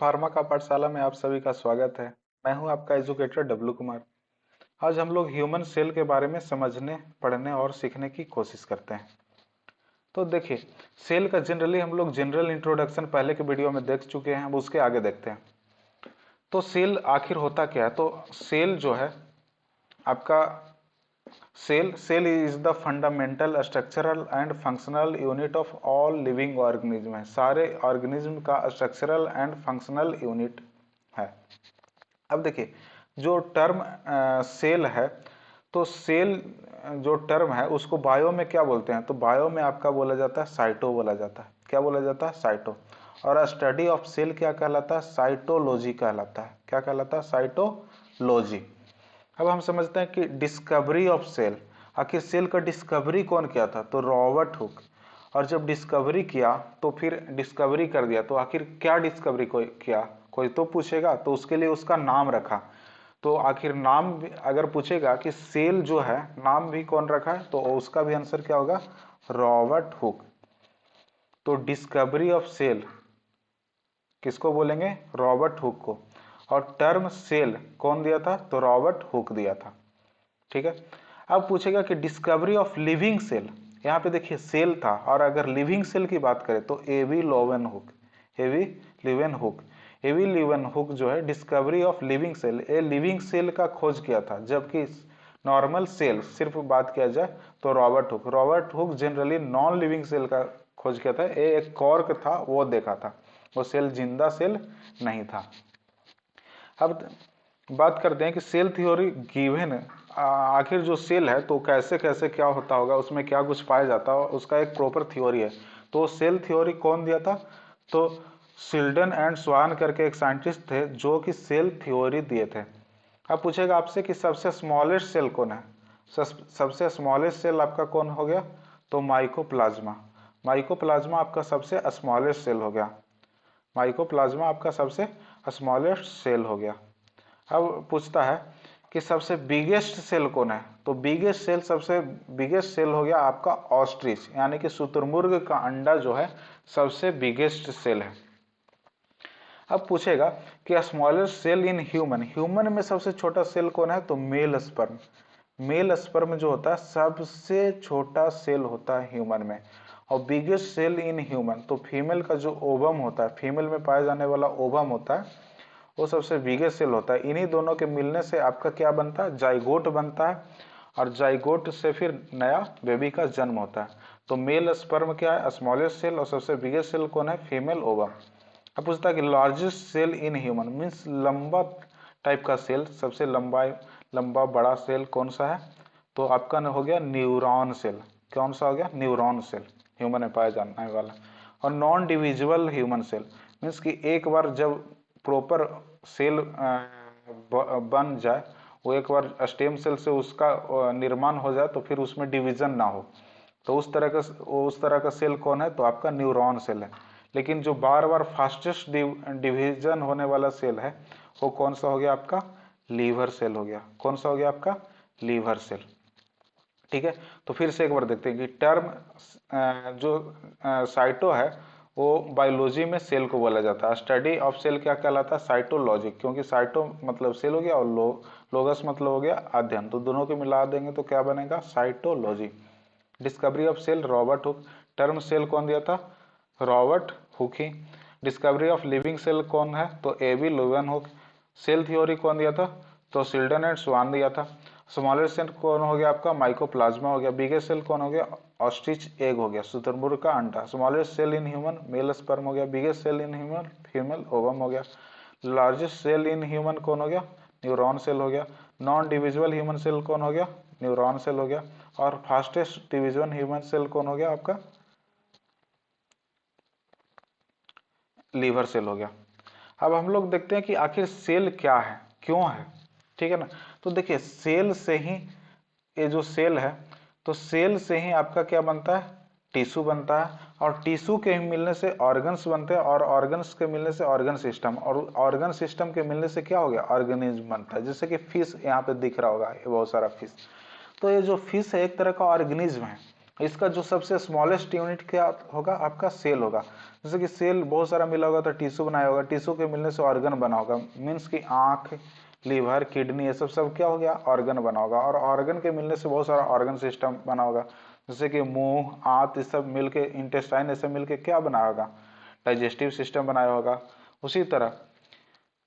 Pharma का पाठशाला में आप सभी का स्वागत है। मैं हूं आपका एजुकेटर डब्लू कुमार। आज हम लोग ह्यूमन सेल के बारे में समझने, पढ़ने और सीखने की कोशिश करते हैं। तो देखिए, सेल का जनरली हम लोग जनरल इंट्रोडक्शन पहले के वीडियो में देख चुके हैं, अब उसके आगे देखते हैं। तो सेल आखिर होता क्या है? तो सेल जो है आपका, cell is the fundamental structural and functional unit of all living organism है। सारे ऑर्गेनिज्म का स्ट्रक्चरल एंड फंक्शनल यूनिट है। अब देखिए, जो टर्म सेल है, तो सेल जो टर्म है उसको बायो में क्या बोलते हैं? तो बायो में आपका बोला जाता है साइटो बोला जाता है। क्या बोला जाता है? साइटो। और स्टडी ऑफ सेल क्या कहलाता है? साइटोलॉजी कहलाता है। क्या कहलाता है? साइटोलॉजी। अब हम समझते हैं कि डिस्कवरी ऑफ सेल, आखिर सेल का डिस्कवरी कौन किया था? तो रॉबर्ट हुक। और जब डिस्कवरी किया तो फिर डिस्कवरी कर दिया, तो आखिर क्या डिस्कवरी कोई किया? कोई तो पूछेगा, तो उसके लिए उसका नाम रखा। तो आखिर नाम अगर पूछेगा कि सेल जो है नाम भी कौन रखा है, तो उसका भी आंसर क्या होगा? Robert Hooke. तो डिस्कवरी ऑफ सेल किसको बोलेंगे? रॉबर्ट हुक को। और टर्म सेल कौन दिया था? तो रॉबर्ट हुक दिया था। ठीक है। अब पूछेगा कि डिस्कवरी ऑफ लिविंग सेल, यहाँ पे देखिए सेल था, और अगर लिविंग सेल की बात करें तो एवी लोवेन हुक, एवी लिवेन हुक। एवी लिवेन हुक जो है डिस्कवरी ऑफ लिविंग सेल, ये लिविंग सेल का खोज किया था, जबकि नॉर्मल सेल सिर्फ बात किया जाए तो Robert Hooke generally non living cell का खोज किया था। ये एक कॉर्क था, वो देखा था, वो सेल जिंदा सेल नहीं था। अब बात करते हैं कि सेल थ्योरी गिवन, आखिर जो सेल है तो कैसे कैसे क्या होता होगा, उसमें क्या कुछ पाया जाता है, उसका एक प्रॉपर थ्योरी है। तो सेल थ्योरी कौन दिया था? तो शिल्डन एंड स्वान करके एक साइंटिस्ट थे जो कि सेल थ्योरी दिए थे। अब पूछेगा आपसे कि सबसे स्मॉलेस्ट सेल कौन है? सबसे स्मॉलेस्ट सेल आपका कौन हो गया? तो माइकोप्लाज्मा। माइकोप्लाज्मा आपका सबसे स्मॉलेस्ट सेल हो गया। माइकोप्लाज्मा आपका सबसे स्मॉलेस्ट सेल हो गया। अब पूछता है कि सबसे बिगेस्ट सेल कौन है? तो बिगेस्ट सेल, सबसे बिगेस्ट सेल हो गया आपका ऑस्ट्रिच, यानी कि शुतुरमुर्ग का अंडा जो है सबसे बिगेस्ट सेल है। अब पूछेगा कि smallest cell in human, human में सबसे छोटा सेल कौन है? तो मेल स्पर्म। मेल स्पर्म जो होता है सबसे छोटा सेल होता है ह्यूमन में। और बिगेस्ट सेल इन ह्यूमन, तो फीमेल का जो ओवम होता है, फीमेल में पाया जाने वाला ओवम होता है, वो सबसे बिगेस्ट सेल होता है। इन्हीं दोनों के मिलने से आपका क्या बनता है? जाइगोट बनता है, और जाइगोट से फिर नया बेबी का जन्म होता है। तो मेल स्पर्म क्या है? Smallest cell. और सबसे बिगेस्ट सेल कौन है? Female ovum. अब पूछता है कि largest cell in human, means लंबा टाइप का सेल, सबसे लंबा बड़ा सेल कौन सा है? तो आपका हो गया न्यूरॉन सेल। कौन सा हो गया? न्यूरॉन सेल, ह्यूमन में पाया जाने वाला। और non divisible human cell, means कि एक बार जब प्रॉपर सेल बन जाए, वो एक बार स्टेम सेल से उसका निर्माण हो जाए, तो फिर उसमें डिवीजन ना हो, तो उस तरह का सेल कौन है? तो आपका न्यूरॉन सेल है। लेकिन जो बार बार फास्टेस्ट डिवीजन होने वाला सेल है, वो कौन सा हो गया? आपका लीवर सेल हो गया। कौन सा हो गया? आपका लीवर सेल। ठीक है। तो फिर से एक बार देखते हैं कि टर्म जो साइटो है वो बायोलॉजी में सेल को बोला जाता है। स्टडी ऑफ सेल क्या कहलाता है? साइटोलॉजी, क्योंकि साइटो मतलब सेल हो गया और लोगस मतलब हो गया अध्ययन, तो दोनों को मिला देंगे तो क्या बनेगा? Cytology. Discovery of cell Robert Hooke. Term cell कौन दिया था? रॉबर्ट हुक ही। डिस्कवरी ऑफ लिविंग सेल कौन है? तो AV Leeuwenhoek. Cell theory कौन दिया था? तो शिल्डन एंड स्वान दिया था। स्मॉलेस्ट सेल कौन हो गया? आपका माइकोप्लाज्मा हो गया। बिगेस्ट सेल कौन हो गया? ऑस्ट्रिच एग हो गया, शुतुरमुर्ग का अंडा। Smallest cell in human male sperm हो गया। Biggest cell in human female ovum हो गया। लार्जेस्ट सेल इन ह्यूमन कौन हो गया? न्यूरॉन सेल हो गया। नॉन डिविजिबल ह्यूमन सेल कौन हो गया? न्यूरॉन सेल हो गया। और फास्टेस्ट डिवीजन ह्यूमन सेल कौन हो गया? आपका लीवर सेल हो गया। अब हम लोग देखते हैं कि आखिर सेल क्या है, क्यों है। ठीक है ना। तो देखिए, सेल से ही, ये जो सेल है, तो सेल से ही आपका क्या बनता है? टिश्यू बनता है। और टिश्यू के मिलने से ऑर्गन्स बनते हैं, और ऑर्गन्स के मिलने से ऑर्गन सिस्टम, और ऑर्गन सिस्टम के मिलने से क्या हो गया? ऑर्गेनिज्म बनता है। जैसे कि फिश यहाँ पे दिख रहा होगा, ये बहुत सारा फिश। तो ये जो फिश है एक तरह का ऑर्गेनिज्म है। इसका जो सबसे स्मॉलेस्ट यूनिट क्या होगा, आपका सेल होगा। जैसे कि सेल बहुत सारा मिला होगा तो टिश्यू बनाया होगा, टिश्यू के मिलने से ऑर्गन बना होगा, मीन्स कि आँख, लीवर, किडनी, ये सब सब क्या हो गया, ऑर्गन बना होगा। और ऑर्गन के मिलने से बहुत सारा ऑर्गन सिस्टम बना होगा, जैसे कि मुंह, आंत, ये सब मिलके, इंटेस्टाइन, ये सब मिलके क्या बना होगा, डाइजेस्टिव सिस्टम बनाया होगा। उसी तरह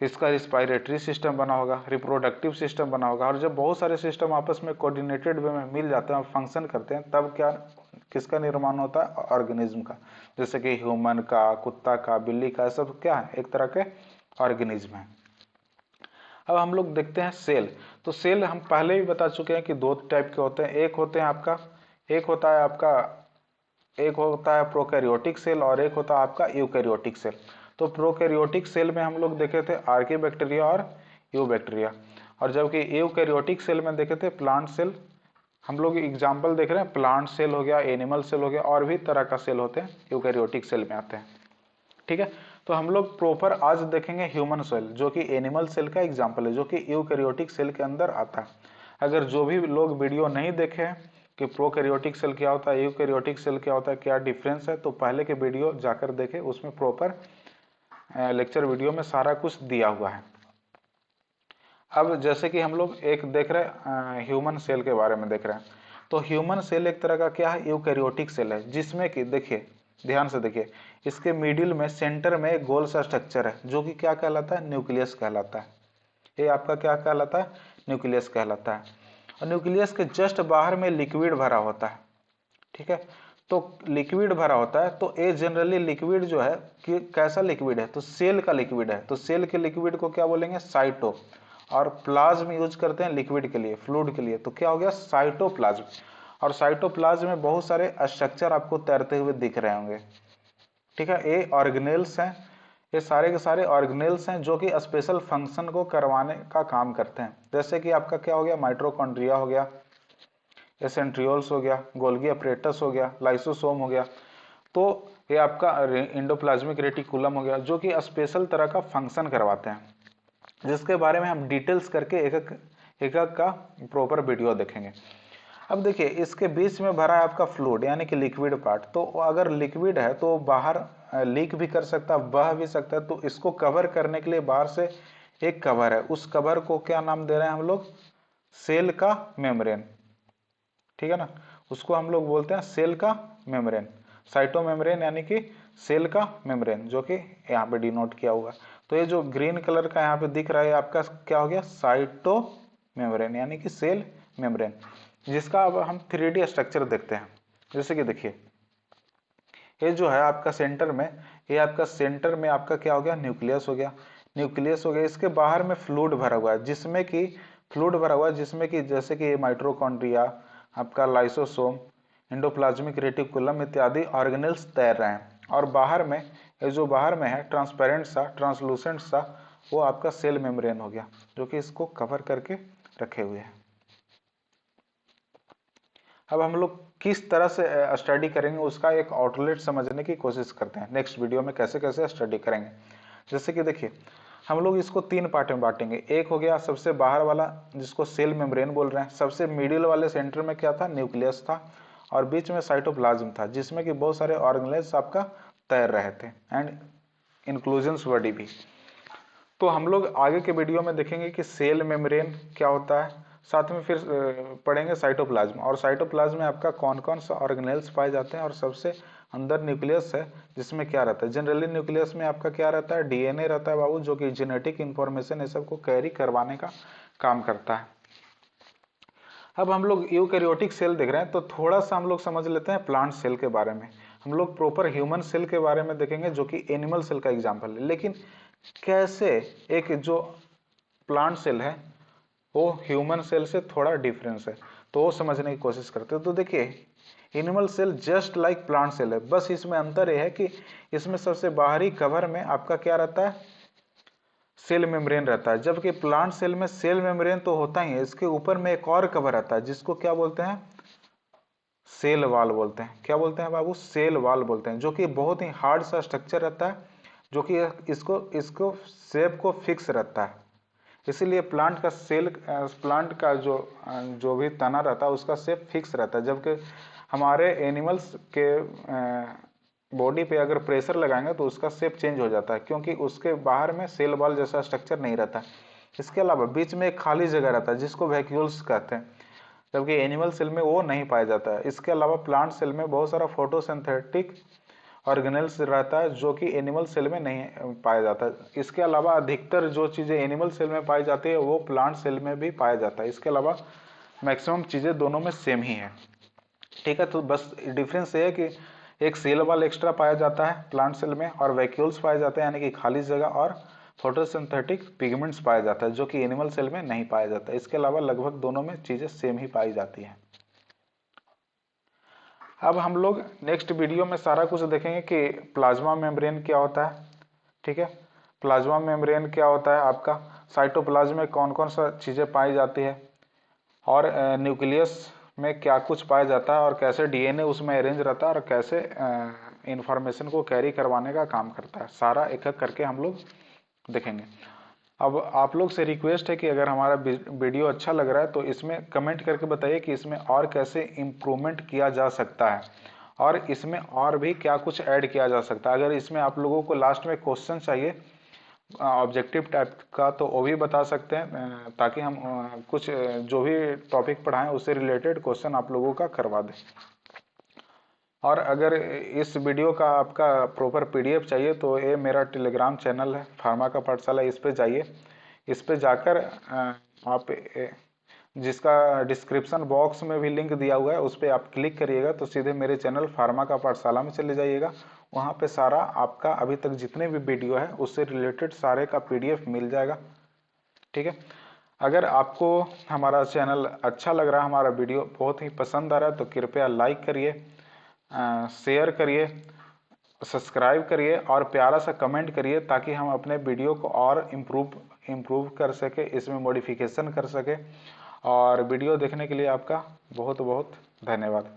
इसका रिस्पायरेटरी सिस्टम बना होगा, रिप्रोडक्टिव सिस्टम बना होगा। और जब बहुत सारे सिस्टम आपस में कोऑर्डिनेटेड वे में मिल जाते हैं और फंक्शन करते हैं, तब क्या, किसका निर्माण होता है, ऑर्गेनिज्म का। जैसे कि ह्यूमन का, कुत्ता का, बिल्ली का, सब क्या है, एक तरह के ऑर्गेनिज्म है। अब हम लोग देखते हैं सेल। तो सेल हम पहले भी बता चुके हैं कि दो टाइप के होते हैं। एक होते हैं आपका, एक होता है आपका, एक होता है प्रोकैरियोटिक सेल और एक होता है आपका यूकैरियोटिक सेल। तो प्रोकैरियोटिक सेल में हम लोग देखे थे आर्की बैक्टीरिया और यू बैक्टीरिया, और जबकि यूकैरियोटिक सेल में देखे थे प्लांट सेल। हम लोग एग्जाम्पल देख रहे हैं, प्लांट सेल हो गया, एनिमल सेल हो गया, और भी तरह का सेल होते हैं यूकैरियोटिक सेल में आते हैं। ठीक है, तो हम लोग प्रॉपर आज देखेंगे ह्यूमन सेल, जो कि एनिमल सेल का एग्जाम्पल है, जो कि यूकैरियोटिक सेल के अंदर आता है। अगर जो भी लोग वीडियो नहीं देखे हैं कि प्रोकैरियोटिक सेल क्या होता है, यूकैरियोटिक सेल क्या होता है, क्या डिफरेंस है, तो पहले के वीडियो जाकर देखें, उसमें प्रॉपर लेक्चर वीडियो में सारा कुछ दिया हुआ है। अब जैसे कि हम लोग एक देख रहे हैं ह्यूमन सेल के बारे में देख रहे हैं, तो ह्यूमन सेल एक तरह का क्या है, यूकैरियोटिक सेल है, जिसमें कि देखिए, ध्यान से देखिए, इसके मिडिल में, सेंटर में एक गोल सा स्ट्रक्चर है, जो कि क्या कहलाता है, न्यूक्लियस कहलाता है। ये आपका क्या कहलाता है, न्यूक्लियस कहलाता है। और न्यूक्लियस के जस्ट बाहर में लिक्विड भरा होता है। ठीक है, तो लिक्विड भरा होता है, तो ये जनरली लिक्विड जो है कि कैसा लिक्विड है, तो सेल का लिक्विड है। तो सेल के लिक्विड को क्या बोलेंगे, साइटो। और प्लाज्म यूज करते हैं लिक्विड के लिए, फ्लूइड के लिए, तो क्या हो गया, साइटोप्लाज्म। और साइटोप्लाज्म में बहुत सारे स्ट्रक्चर आपको तैरते हुए दिख रहे होंगे। ठीक है, ये ऑर्गेनेल्स हैं, ये सारे के सारे ऑर्गेनेल्स हैं जो कि स्पेशल फंक्शन को करवाने का काम करते हैं। जैसे कि आपका क्या हो गया, माइटोकॉन्ड्रिया हो गया, सेंट्रियोल्स हो गया, गोल्गी अपरेटस हो गया, लाइसोसोम हो गया। तो ये आपका इंडोप्लाज्मिक रेटिकुलम हो गया, जो कि स्पेशल तरह का फंक्शन करवाते हैं, जिसके बारे में हम डिटेल्स करके एक का प्रॉपर वीडियो देखेंगे। अब देखिए, इसके बीच में भरा है आपका फ्लूइड, यानी कि लिक्विड पार्ट। तो अगर लिक्विड है तो बाहर लीक भी कर सकता है, बह भी सकता है। तो इसको कवर करने के लिए बाहर से एक कवर है, उस कवर को क्या नाम दे रहे हैं हम लोग, सेल का मेम्ब्रेन। ठीक है ना, उसको हम लोग बोलते हैं सेल का मेम्ब्रेन, साइटो मेम्ब्रेन, यानी कि सेल का मेम्ब्रेन, जो कि यहाँ पे डिनोट किया हुआ। तो ये जो ग्रीन कलर का यहाँ पे दिख रहा है, आपका क्या हो गया, साइटो मेम्ब्रेन, यानी कि सेल मेम्ब्रेन, जिसका अब हम 3D स्ट्रक्चर देखते हैं। जैसे कि देखिए, ये जो है आपका सेंटर में, ये आपका सेंटर में आपका क्या हो गया, न्यूक्लियस हो गया, न्यूक्लियस हो गया। इसके बाहर में फ्लूइड भरा हुआ है, जिसमें कि फ्लूइड भरा हुआ है, जिसमें कि जैसे कि माइटोकॉन्ड्रिया, आपका लाइसोसोम, एंडोप्लाज्मिक रेटिकुलम इत्यादि ऑर्गेनेल्स तैर रहे हैं। और बाहर में, ये जो बाहर में है ट्रांसपेरेंट सा, ट्रांसलूसेंट सा, वो आपका सेल मेम्ब्रेन हो गया, जो कि इसको कवर करके रखे हुए हैं। अब हम लोग किस तरह से स्टडी करेंगे, उसका एक आउटलेट समझने की कोशिश करते हैं नेक्स्ट वीडियो में, कैसे कैसे स्टडी करेंगे। जैसे कि देखिए, हम लोग इसको 3 पार्ट में बांटेंगे। एक हो गया सबसे बाहर वाला, जिसको सेल मेम्ब्रेन बोल रहे हैं। सबसे मिडिल वाले सेंटर में क्या था, न्यूक्लियस था, और बीच में साइटोप्लाज्म था, जिसमें कि बहुत सारे ऑर्गेनेल्स आपका तैर रहे थे, एंड इंक्लूजन्स बॉडी भी। तो हम लोग आगे के वीडियो में देखेंगे कि सेल मेम्ब्रेन क्या होता है, साथ में फिर पढ़ेंगे साइटोप्लाज्म, और साइटोप्लाज्म में आपका कौन कौन सा ऑर्गेनेल्स पाए जाते हैं, और सबसे अंदर न्यूक्लियस है, जिसमें क्या रहता है। जनरली न्यूक्लियस में आपका क्या रहता है, डीएनए रहता है बाबू, जो कि जेनेटिक इंफॉर्मेशन ये सब को कैरी करवाने का काम करता है। अब हम लोग यूकैरियोटिक सेल देख रहे हैं, तो थोड़ा सा हम लोग समझ लेते हैं प्लांट सेल के बारे में। हम लोग प्रॉपर ह्यूमन सेल के बारे में देखेंगे, जो कि एनिमल सेल का एग्जाम्पल है, लेकिन कैसे एक जो प्लांट सेल है वो ह्यूमन सेल से थोड़ा डिफरेंस है, तो वो समझने की कोशिश करते हैं। तो देखिए, animal cell just like plant cell है, बस इसमें अंतर यह है कि इसमें सबसे बाहरी कवर में आपका क्या रहता है, सेल मेम्ब्रेन रहता है। जबकि प्लांट सेल में सेल मेम्ब्रेन तो होता ही है, इसके ऊपर में एक और कवर आता है, जिसको क्या बोलते हैं, सेल वाल बोलते हैं। क्या बोलते हैं बाबू, सेल वाल बोलते हैं, जो कि बहुत ही हार्ड सा स्ट्रक्चर रहता है, जो कि इसको इसको शेप को फिक्स रहता है। इसीलिए प्लांट का सेल, प्लांट का जो भी तना रहता है, उसका शेप फिक्स रहता है। जबकि हमारे एनिमल्स के बॉडी पे अगर प्रेशर लगाएंगे तो उसका शेप चेंज हो जाता है, क्योंकि उसके बाहर में सेल बॉल जैसा स्ट्रक्चर नहीं रहता। इसके अलावा बीच में एक खाली जगह रहता है जिसको वैक्यूल्स कहते हैं, जबकि एनिमल सेल में वो नहीं पाया जाता है। इसके अलावा प्लांट सेल में बहुत सारा फोटोसिंथेटिक ऑर्गेनेल्स रहता है जो कि एनिमल सेल में नहीं पाया जाता। इसके अलावा अधिकतर जो चीज़ें एनिमल सेल में पाई जाती है वो प्लांट सेल में भी पाया जाता है। इसके अलावा मैक्सिमम चीज़ें दोनों में सेम ही है। ठीक है, तो बस डिफरेंस ये है कि एक सेल वॉल एक्स्ट्रा पाया जाता है प्लांट सेल में, और वैक्यूल्स पाए जाते हैं यानी कि खाली जगह, और फोटोसिंथेटिक पिगमेंट्स पाया जाता है जो कि एनिमल सेल में नहीं पाया जाता। इसके अलावा लगभग दोनों में चीज़ें सेम ही पाई जाती हैं। अब हम लोग नेक्स्ट वीडियो में सारा कुछ देखेंगे कि प्लाज्मा मेम्ब्रेन क्या होता है। ठीक है, प्लाज्मा मेम्ब्रेन क्या होता है, आपका साइटोप्लाज्म में कौन कौन सा चीज़ें पाई जाती है, और न्यूक्लियस में क्या कुछ पाया जाता है, और कैसे डीएनए उसमें अरेंज रहता है, और कैसे इंफॉर्मेशन को कैरी करवाने का काम करता है। सारा एक एक करके हम लोग देखेंगे। अब आप लोग से रिक्वेस्ट है कि अगर हमारा वीडियो अच्छा लग रहा है तो इसमें कमेंट करके बताइए कि इसमें और कैसे इम्प्रूवमेंट किया जा सकता है, और इसमें और भी क्या कुछ ऐड किया जा सकता है। अगर इसमें आप लोगों को लास्ट में क्वेश्चन चाहिए ऑब्जेक्टिव टाइप का तो वो भी बता सकते हैं, ताकि हम कुछ जो भी टॉपिक पढ़ाएं उससे रिलेटेड क्वेश्चन आप लोगों का करवा दें। और अगर इस वीडियो का आपका प्रॉपर पीडीएफ चाहिए तो ये मेरा टेलीग्राम चैनल है फार्मा का पाठशाला, इस पे जाइए। इस पे जाकर आप जिसका डिस्क्रिप्शन बॉक्स में भी लिंक दिया हुआ है उस पर आप क्लिक करिएगा तो सीधे मेरे चैनल फार्मा का पाठशाला में चले जाइएगा। वहाँ पे सारा आपका अभी तक जितने भी वीडियो है उससे रिलेटेड सारे का पीडीएफ मिल जाएगा। ठीक है, अगर आपको हमारा चैनल अच्छा लग रहा है, हमारा वीडियो बहुत ही पसंद आ रहा है तो कृपया लाइक करिए, शेयर करिए, सब्सक्राइब करिए और प्यारा सा कमेंट करिए, ताकि हम अपने वीडियो को और इम्प्रूव कर सके, इसमें मॉडिफिकेशन कर सके। और वीडियो देखने के लिए आपका बहुत बहुत धन्यवाद।